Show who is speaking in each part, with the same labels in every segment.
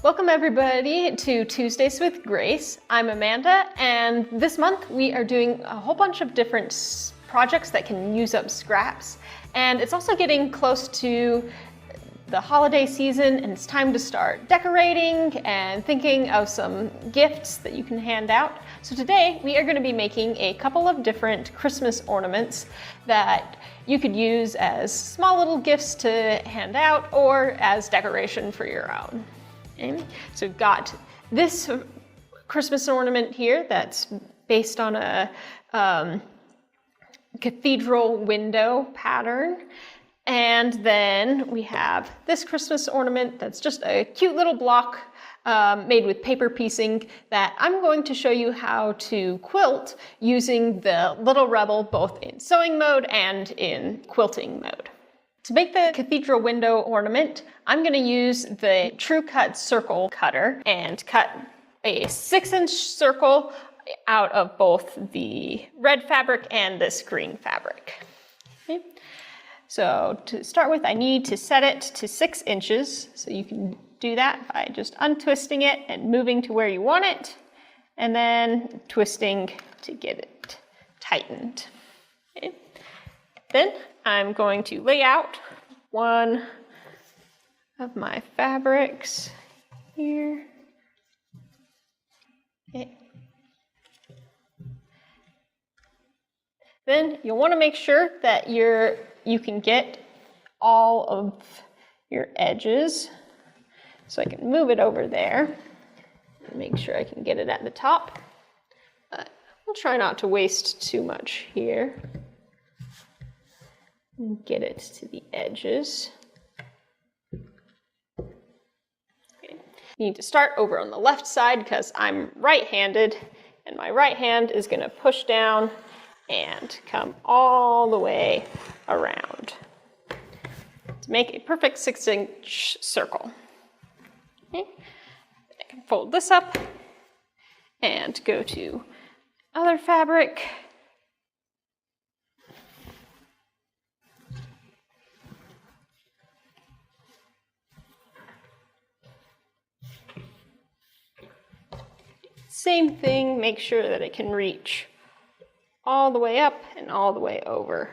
Speaker 1: Welcome everybody to Tuesdays with Grace. I'm Amanda, and this month we are doing a whole bunch of different projects that can use up scraps. And it's also getting close to the holiday season, and it's time to start decorating and thinking of some gifts that you can hand out. So today we are going to be making a couple of different Christmas ornaments that you could use as small little gifts to hand out or as decoration for your own. Okay. So we've got this Christmas ornament here that's based on a cathedral window pattern. And then we have this Christmas ornament that's just a cute little block made with paper piecing that I'm going to show you how to quilt using the Little Rebel both in sewing mode and in quilting mode. To make the cathedral window ornament, I'm going to use the True Cut circle cutter and cut a 6-inch circle out of both the red fabric and this green fabric. Okay. So to start with, I need to set it to 6 inches. So you can do that by just untwisting it and moving to where you want it, and then twisting to get it tightened. Okay. Then I'm going to lay out one of my fabrics here. Okay. Then you'll want to make sure that you can get all of your edges. So I can move it over there and make sure I can get it at the top. I'll try not to waste too much here. And get it to the edges. Okay. You need to start over on the left side because I'm right-handed, and my right hand is going to push down and come all the way around to make a perfect 6-inch circle. Okay. I can fold this up and go to other fabric. Same thing, make sure that it can reach all the way up and all the way over.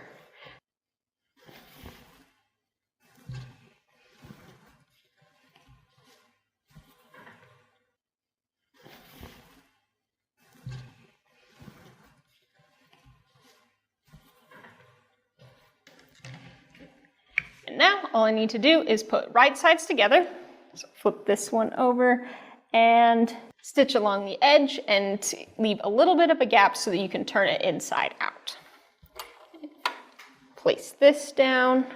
Speaker 1: And now all I need to do is put right sides together. So flip this one over and stitch along the edge and leave a little bit of a gap so that you can turn it inside out. Place this down.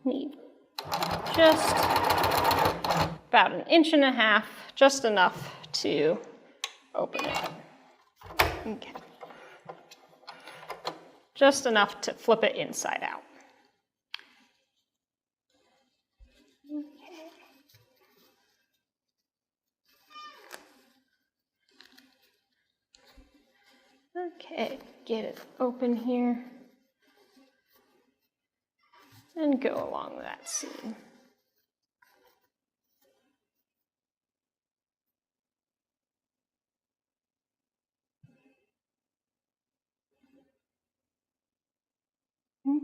Speaker 1: Need just about 1.5 inches, just enough to open it. Okay. Just enough to flip it inside out. Okay, get it open here. And go along that seam.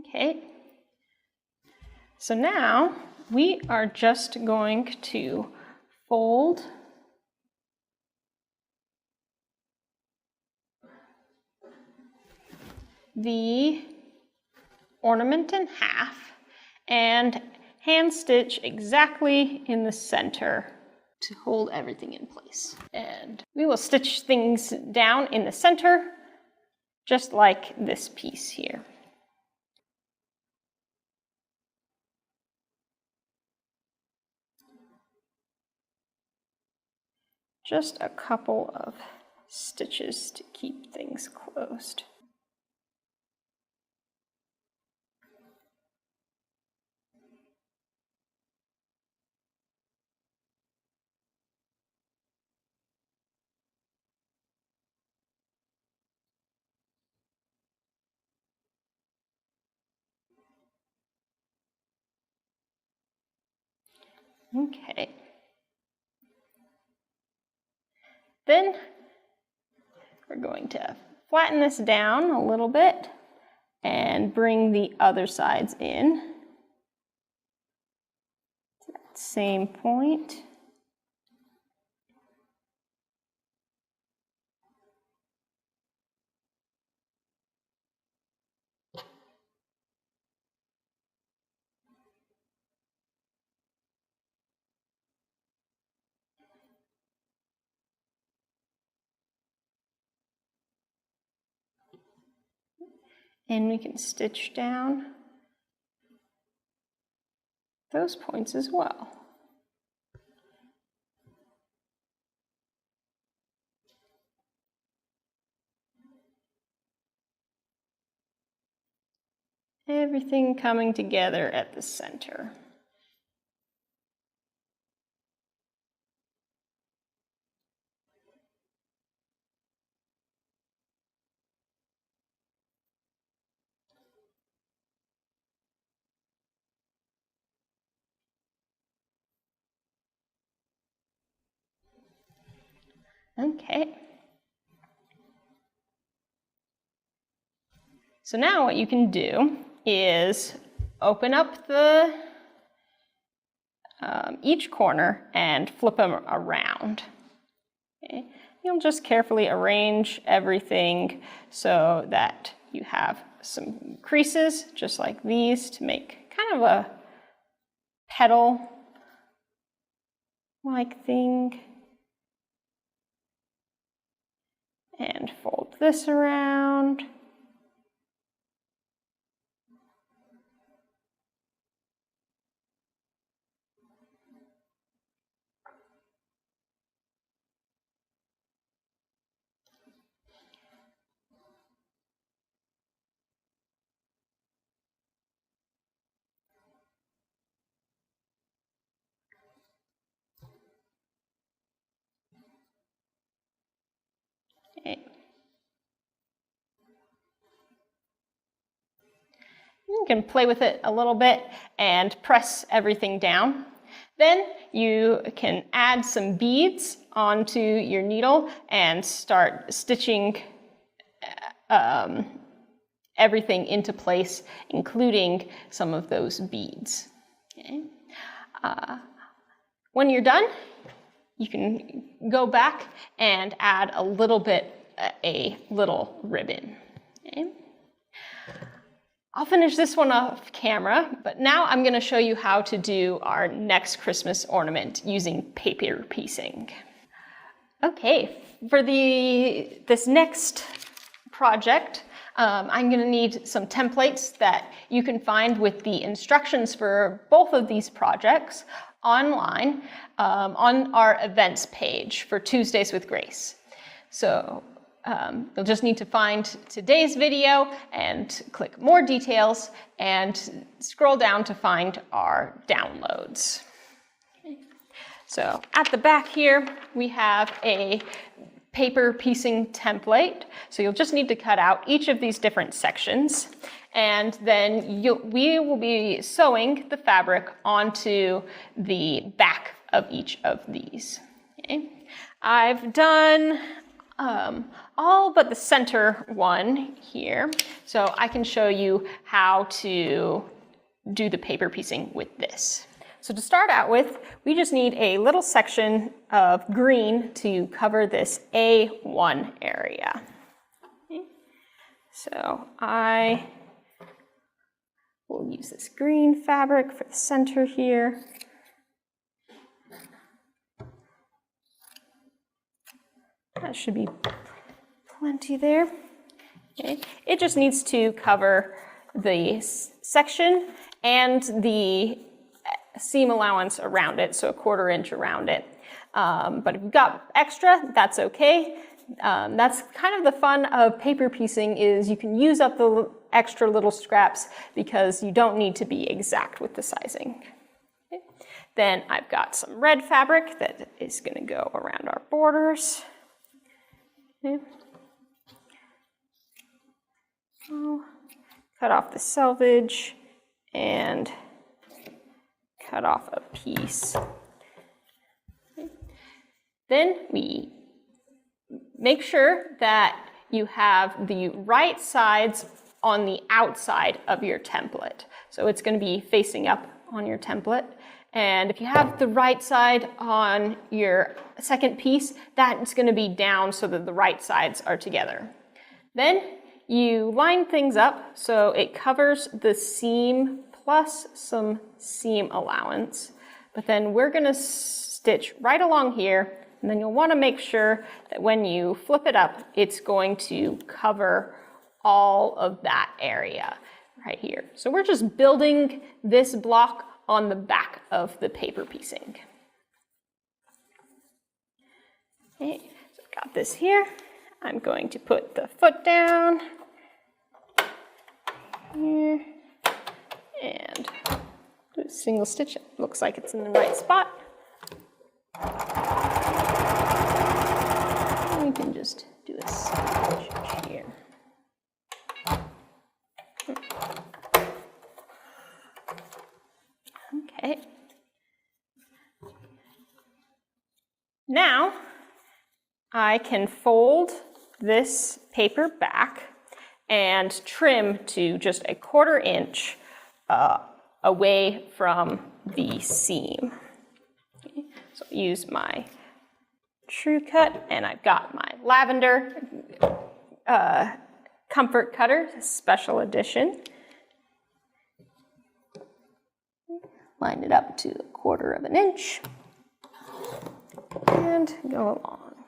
Speaker 1: Okay. So now we are just going to fold the ornament in half and hand stitch exactly in the center to hold everything in place. And we will stitch things down in the center, just like this piece here. just a couple of stitches to keep things closed. Okay. Then we're going to flatten this down a little bit and bring the other sides in to that same point. And we can stitch down those points as well. Everything coming together at the center. Okay. So now what you can do is open up the each corner and flip them around. Okay. You'll just carefully arrange everything so that you have some creases just like these to make kind of a petal-like thing. And fold this around. Okay. You can play with it a little bit and press everything down. Then you can add some beads onto your needle and start stitching everything into place, including some of those beads. Okay. When you're done, you can go back and add a little ribbon. Okay. I'll finish this one off camera, but now I'm going to show you how to do our next Christmas ornament using paper piecing. Okay, for this next project, I'm going to need some templates that you can find with the instructions for both of these projects online on our events page for Tuesdays with Grace. So you'll just need to find today's video and click more details and scroll down to find our downloads. Okay. So at the back here, we have a paper piecing template. So you'll just need to cut out each of these different sections, and then we will be sewing the fabric onto the back of each of these. Okay. I've done all but the center one here, so I can show you how to do the paper piecing with this. So to start out with, we just need a little section of green to cover this A1 area. Okay. So I will use this green fabric for the center here. That should be plenty there. Okay. It just needs to cover the section and the a seam allowance around it, so a 1/4 inch around it. But if you've got extra, that's okay. That's kind of the fun of paper piecing, is you can use up the extra little scraps because you don't need to be exact with the sizing. Okay. Then I've got some red fabric that is going to go around our borders. Okay. So, cut off the selvage and cut off a piece. Okay. Then we make sure that you have the right sides on the outside of your template. So it's going to be facing up on your template. And if you have the right side on your second piece, that's going to be down so that the right sides are together. Then you line things up so it covers the seam plus some seam allowance. But then we're going to stitch right along here. And then you'll want to make sure that when you flip it up, it's going to cover all of that area right here. So we're just building this block on the back of the paper piecing. Okay, so I've got this here. I'm going to put the foot down here and do a single stitch. It looks like it's in the right spot. We can just do a stitch here. Okay. Now I can fold this paper back and trim to just a 1/4 inch away from the seam. Okay. So I'll use my True Cut, and I've got my lavender comfort cutter, special edition. Line it up to a 1/4 inch and go along.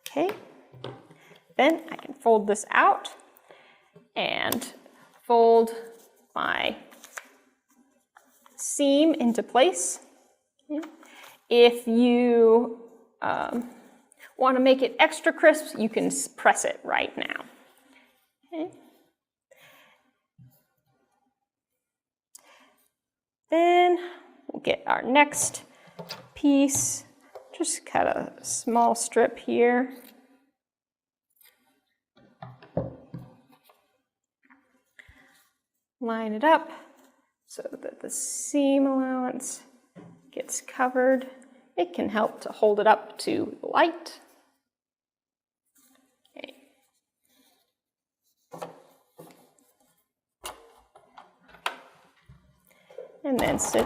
Speaker 1: Okay, then I can fold this out and fold my seam into place. Okay. If you want to make it extra crisp, you can press it right now. Okay. Then we'll get our next piece. Just cut a small strip here. Line it up so that the seam allowance gets covered. It can help to hold it up to the light. Okay. And then stitch.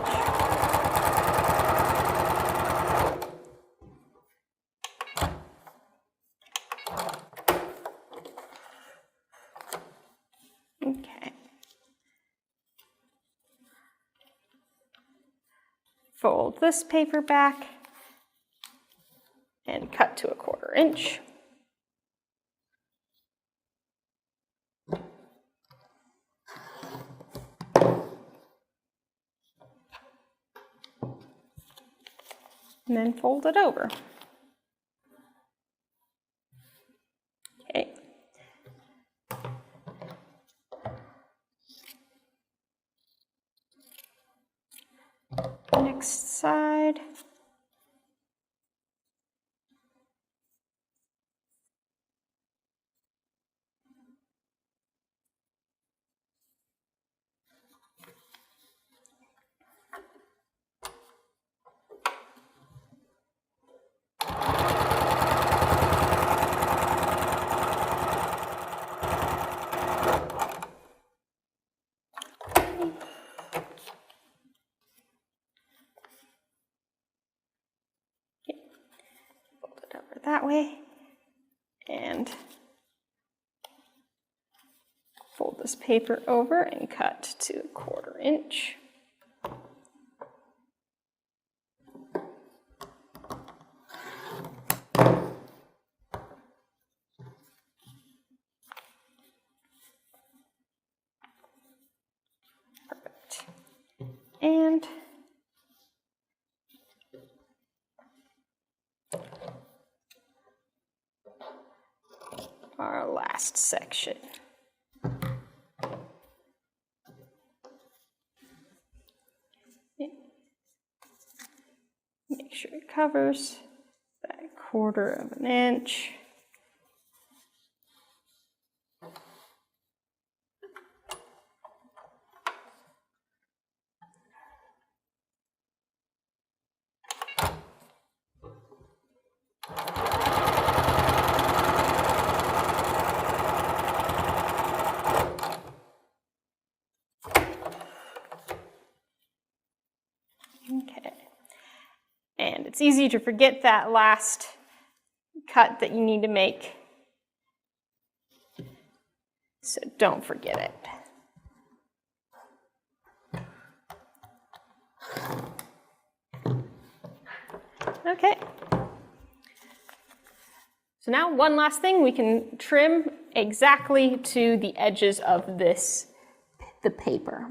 Speaker 1: Okay. Fold this paper back and cut to a 1/4 inch. And then fold it over. Okay. Next side. That way, and fold this paper over and cut to a 1/4 inch. Perfect. And our last section. Make sure it covers that 1/4 of an inch. Okay. And it's easy to forget that last cut that you need to make, so don't forget it. Okay. So now one last thing, we can trim exactly to the edges of the paper.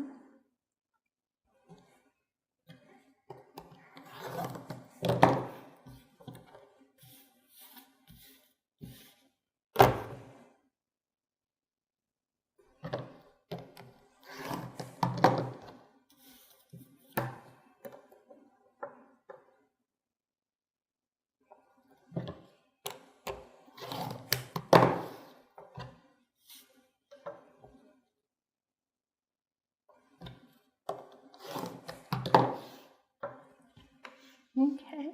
Speaker 1: Okay.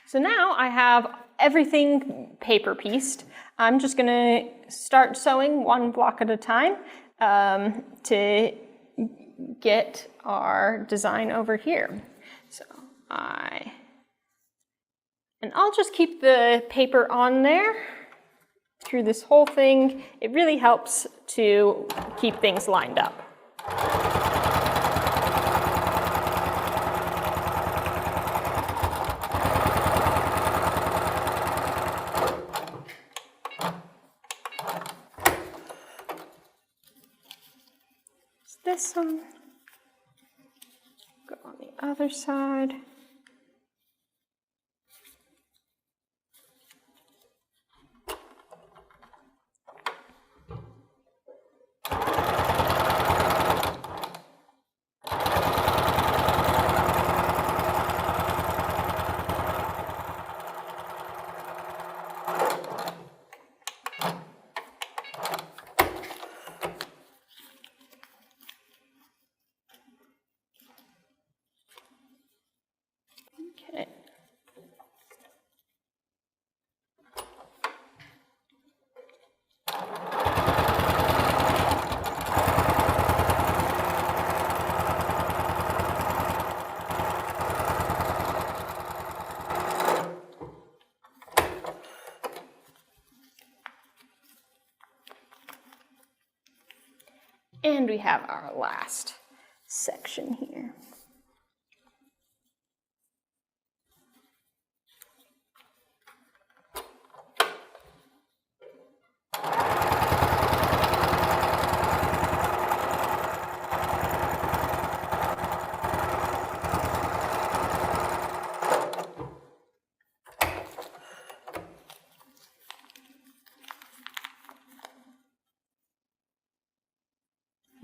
Speaker 1: So now I have everything paper pieced. I'm just going to start sewing one block at a time to get our design over here. So I'll just keep the paper on there through this whole thing. It really helps to keep things lined up. This one, go on the other side. Okay. And we have our last section here.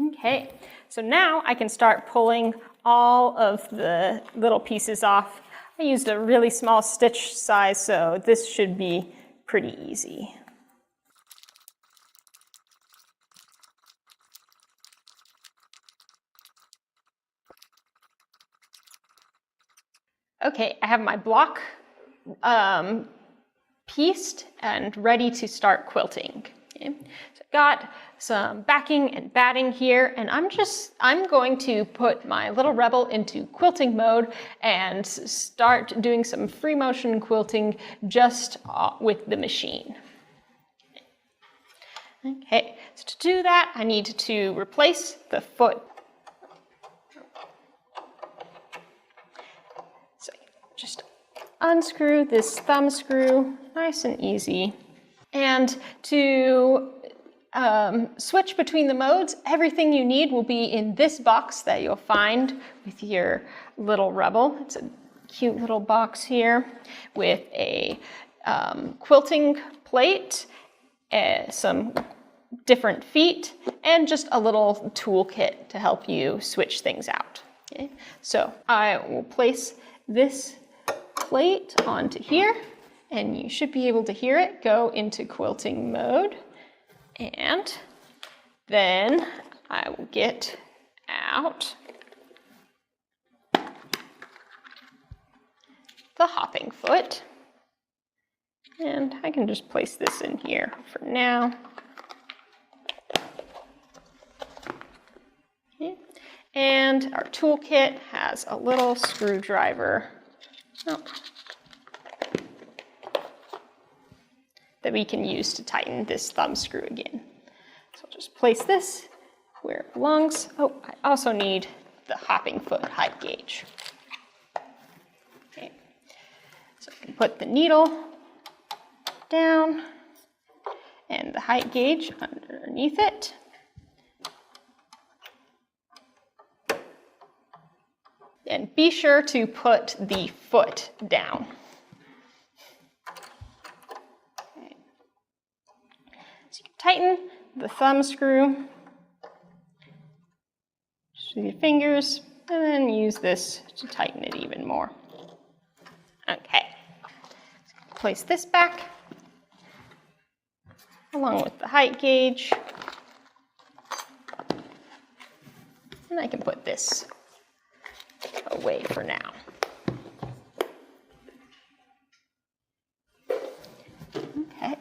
Speaker 1: Okay, so now I can start pulling all of the little pieces off. I used a really small stitch size, so this should be pretty easy. Okay, I have my block pieced and ready to start quilting. Okay. So I've got some backing and batting here, and I'm going to put my little rebel into quilting mode and start doing some free motion quilting just with the machine. Okay, so to do that, I need to replace the foot. So just unscrew this thumb screw, nice and easy. And to switch between the modes, everything you need will be in this box that you'll find with your little rebel. It's a cute little box here with a quilting plate, some different feet, and just a little toolkit to help you switch things out. Okay? So I will place this plate onto here, and you should be able to hear it go into quilting mode. And then I will get out the hopping foot, and I can just place this in here for now. Okay. And our toolkit has a little screwdriver that we can use to tighten this thumb screw again. So I'll just place this where it belongs. Oh, I also need the hopping foot height gauge. Okay. So I can put the needle down and the height gauge underneath it. And be sure to put the foot down. Okay. So you can tighten the thumb screw just with your fingers, and then use this to tighten it even more. Okay. So place this back along with the height gauge. And I can put this away for now. Okay.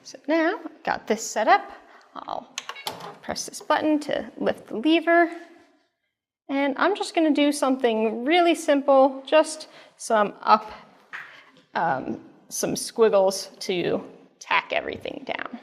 Speaker 1: So now I've got this set up. I'll press this button to lift the lever. And I'm just going to do something really simple, just some some squiggles to tack everything down.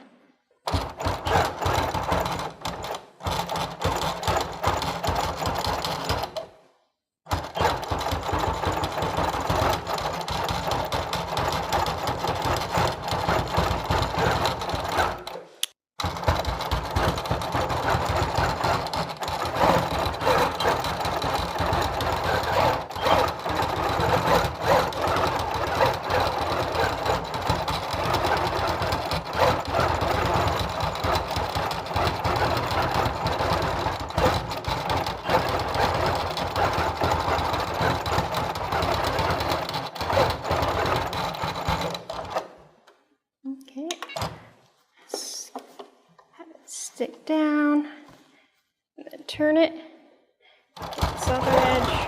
Speaker 1: Stick down, and then turn it, get this other edge.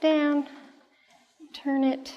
Speaker 1: Down, turn it.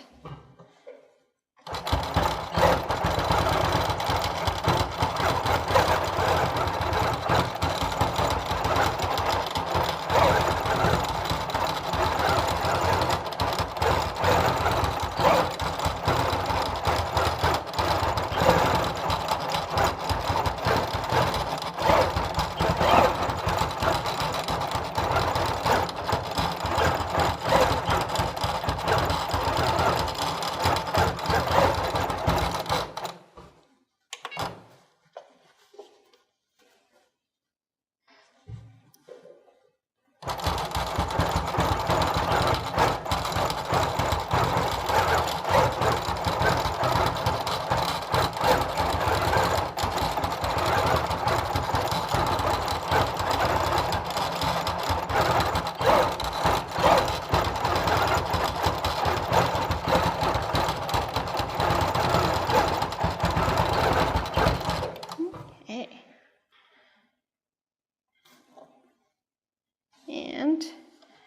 Speaker 1: And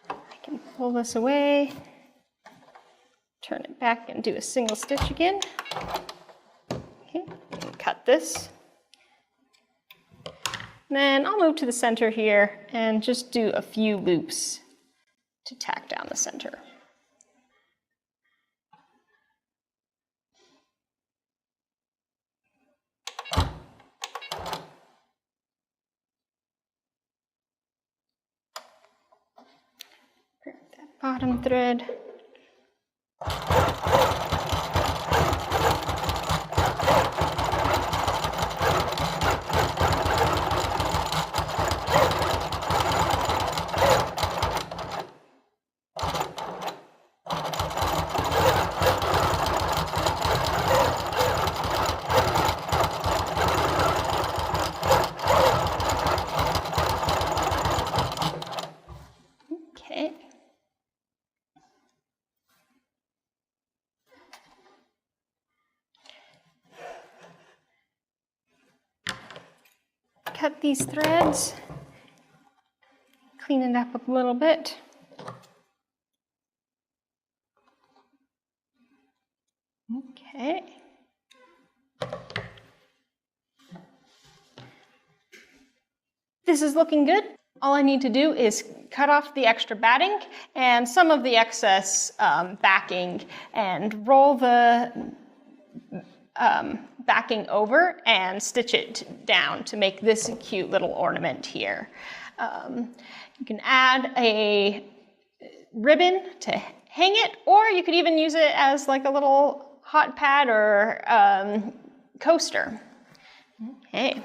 Speaker 1: I can pull this away, turn it back and do a single stitch again. Okay, and cut this. Then I'll move to the center here and just do a few loops to tack down the center. Grab that bottom thread. Cut these threads, clean it up a little bit. Okay. This is looking good. All I need to do is cut off the extra batting and some of the excess backing and roll the backing over and stitch it down to make this cute little ornament here. You can add a ribbon to hang it, or you could even use it as like a little hot pad or coaster. Okay.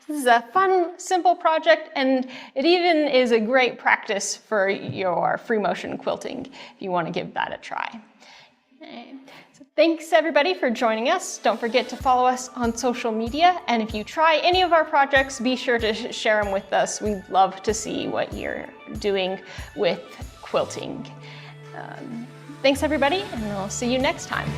Speaker 1: This is a fun, simple project, and it even is a great practice for your free motion quilting if you want to give that a try. Okay. So thanks everybody for joining us. Don't forget to follow us on social media, and if you try any of our projects, be sure to share them with us. We'd love to see what you're doing with quilting. Thanks everybody, and we'll see you next time.